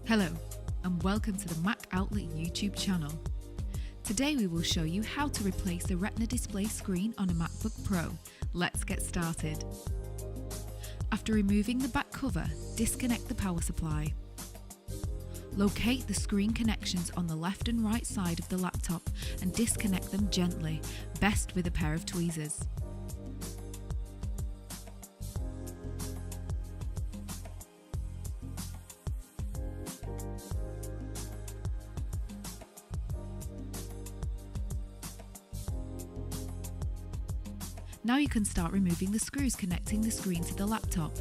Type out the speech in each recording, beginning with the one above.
Hello and welcome to the MacOutlet YouTube channel. Today we will show you how to replace the Retina display screen on a MacBook Pro. Let's get started. After removing the back cover, disconnect the power supply. Locate the screen connections on the left and right side of the laptop and disconnect them gently, best with a pair of tweezers. Now you can start removing the screws connecting the screen to the laptop.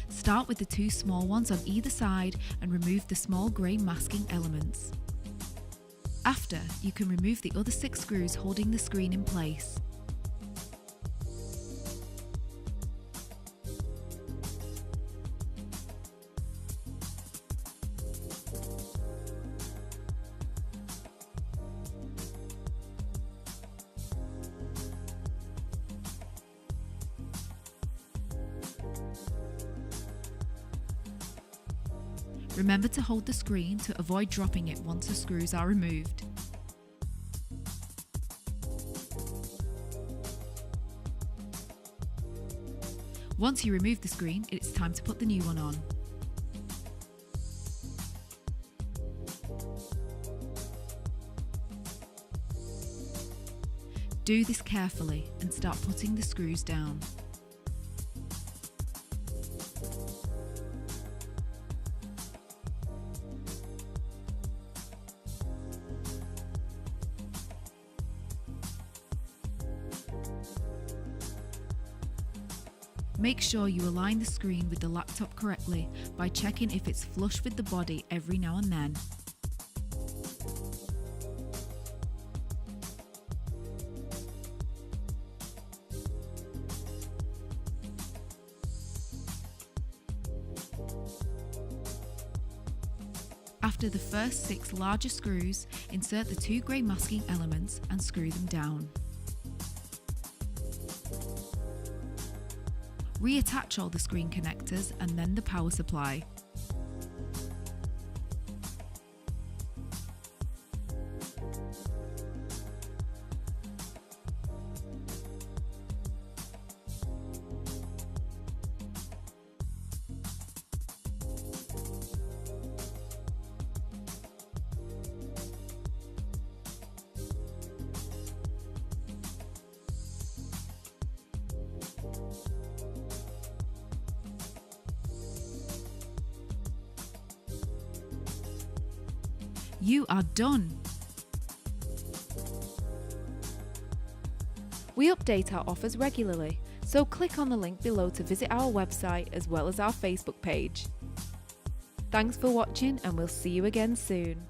Start with the two small ones on either side and remove the small grey masking elements. After, you can remove the other 6 screws holding the screen in place. Remember to hold the screen to avoid dropping it once the screws are removed. Once you remove the screen, it's time to put the new one on. Do this carefully and start putting the screws down. Make sure you align the screen with the laptop correctly by checking if it's flush with the body every now and then. After the first 6 larger screws, insert the 2 grey masking elements and screw them down. Reattach all the screen connectors and then the power supply. You are done! We update our offers regularly, so click on the link below to visit our website as well as our Facebook page. Thanks for watching and we'll see you again soon.